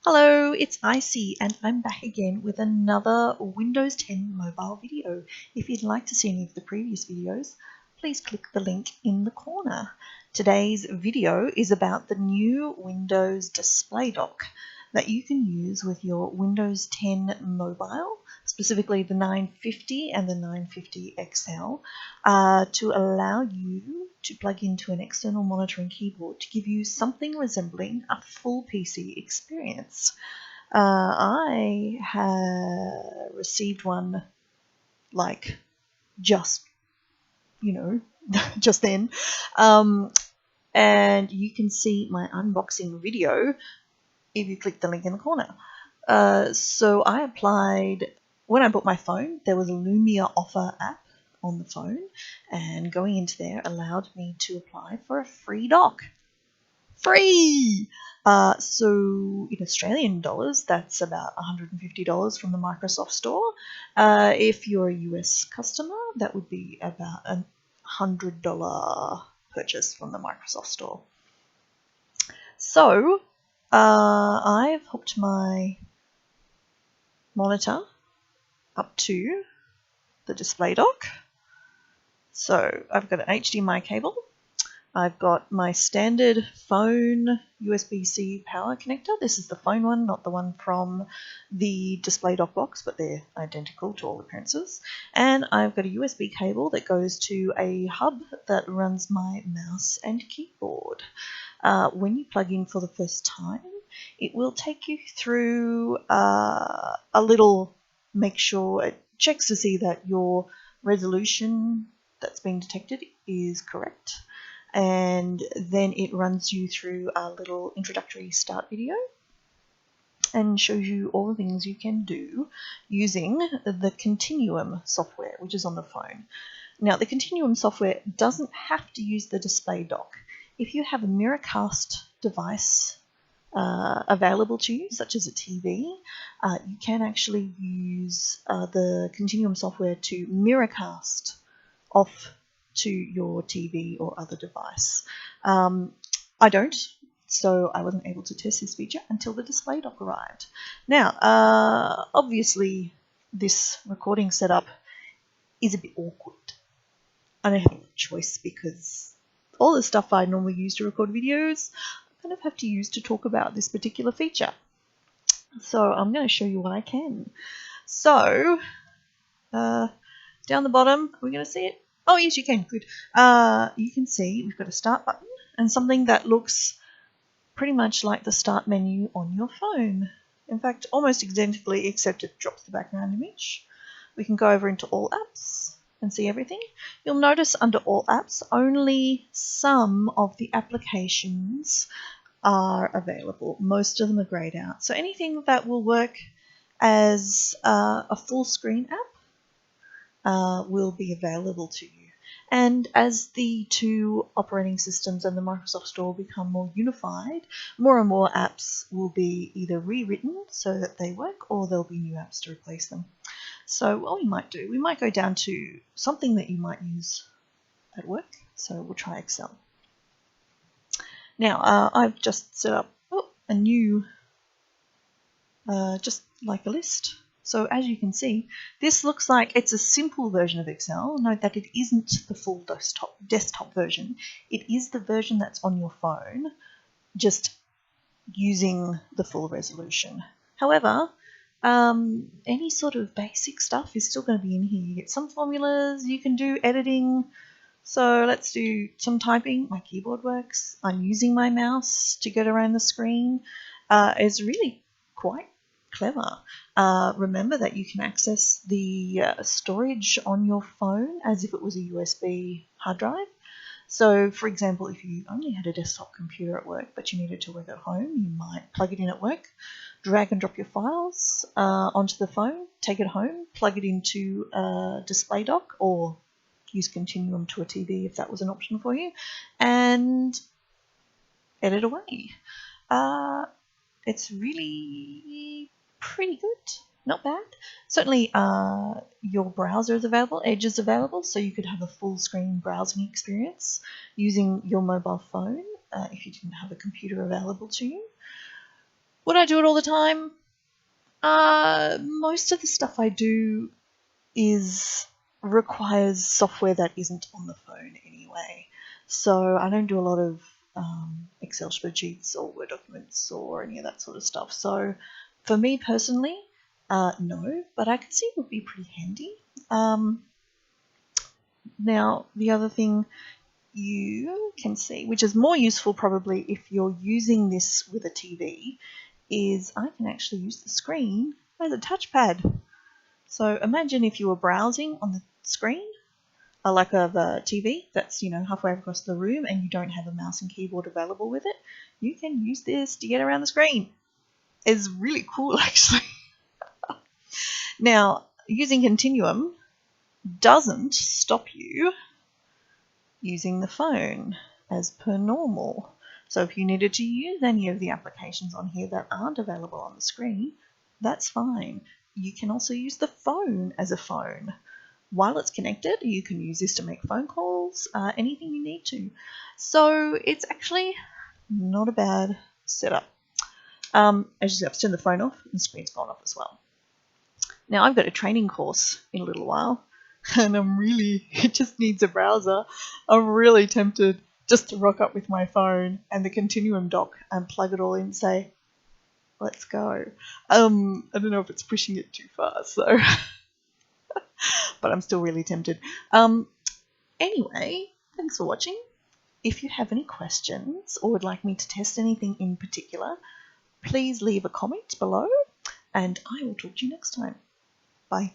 Hello, it's Icy and I'm back again with another Windows 10 mobile video. If you'd like to see any of the previous videos, please click the link in the corner. Today's video is about the new Windows display dock that you can use with your Windows 10 mobile, specifically the 950 and the 950 XL, to allow you to plug into an external monitor and keyboard to give you something resembling a full PC experience. I have received one like just just then, and you can see my unboxing video if you click the link in the corner. So I applied, when I bought my phone, there was a Lumia offer app on the phone, and going into there allowed me to apply for a free dock. Free! So in Australian dollars, that's about $150 from the Microsoft Store. If you're a US customer, that would be about a $100 purchase from the Microsoft Store. So I've hooked my monitor up to the display dock. So I've got an HDMI cable. I've got my standard phone USB-C power connector. This is the phone one, not the one from the display dock box, but they're identical to all appearances. And I've got a USB cable that goes to a hub that runs my mouse and keyboard. When you plug in for the first time, it will take you through a little, make sure it checks to see that your resolution that's being detected is correct, and then it runs you through a little introductory start video and shows you all the things you can do using the Continuum software, which is on the phone. Now, the Continuum software doesn't have to use the display dock. If you have a Miracast device available to you, such as a TV, you can actually use the Continuum software to Miracast off to your TV or other device. I don't, so I wasn't able to test this feature until the display dock arrived. Now, obviously, this recording setup is a bit awkward. I don't have a choice because all the stuff I normally use to record videos, I kind of have to use to talk about this particular feature. So I'm going to show you what I can. So, down the bottom, are we going to see it? Oh, yes, you can. Good. You can see we've got a start button and something that looks pretty much like the start menu on your phone. In fact, almost identically, except it drops the background image. We can go over into all apps and see everything. You'll notice under all apps, only some of the applications are available. Most of them are grayed out. So anything that will work as a full screen app will be available to you. And as the two operating systems and the Microsoft Store become more unified, more and more apps will be either rewritten so that they work, or there'll be new apps to replace them. So what we might do, we might go down to something that you might use at work. So we'll try Excel. Now, I've just set up a new, just like a list. So as you can see, this looks like it's a simple version of Excel. Note that it isn't the full desktop version. It is the version that's on your phone, just using the full resolution. However, any sort of basic stuff is still going to be in here. You get some formulas, you can do editing. So let's do some typing. My keyboard works. I'm using my mouse to get around the screen. It's really quite clever. Remember that you can access the storage on your phone as if it was a USB hard drive. So, for example, if you only had a desktop computer at work but you needed to work at home, you might plug it in at work, drag and drop your files onto the phone, take it home, plug it into a display dock, or use Continuum to a TV if that was an option for you, and edit away. It's really pretty good, not bad. Certainly your browser is available, Edge is available, so you could have a full screen browsing experience using your mobile phone if you didn't have a computer available to you. Would I do it all the time? Most of the stuff I do requires software that isn't on the phone anyway. So I don't do a lot of Excel spreadsheets or Word documents or any of that sort of stuff. So for me personally, no, but I can see it would be pretty handy. Now, the other thing you can see, which is more useful probably if you're using this with a TV, is I can actually use the screen as a touchpad. So imagine if you were browsing on the screen, like of a TV that's halfway across the room and you don't have a mouse and keyboard available with it, you can use this to get around the screen. It's really cool actually. Now, using Continuum doesn't stop you using the phone as per normal. So if you needed to use any of the applications on here that aren't available on the screen, that's fine. You can also use the phone as a phone. While it's connected, you can use this to make phone calls, anything you need to. So it's actually not a bad setup. As you see, I've turned the phone off and the screen's gone off as well. Now I've got a training course in a little while, and it just needs a browser. I'm really tempted just to rock up with my phone and the Continuum dock and plug it all in and say, let's go. I don't know if it's pushing it too far, so but I'm still really tempted. Anyway, thanks for watching. If you have any questions or would like me to test anything in particular, please leave a comment below and I will talk to you next time. Bye.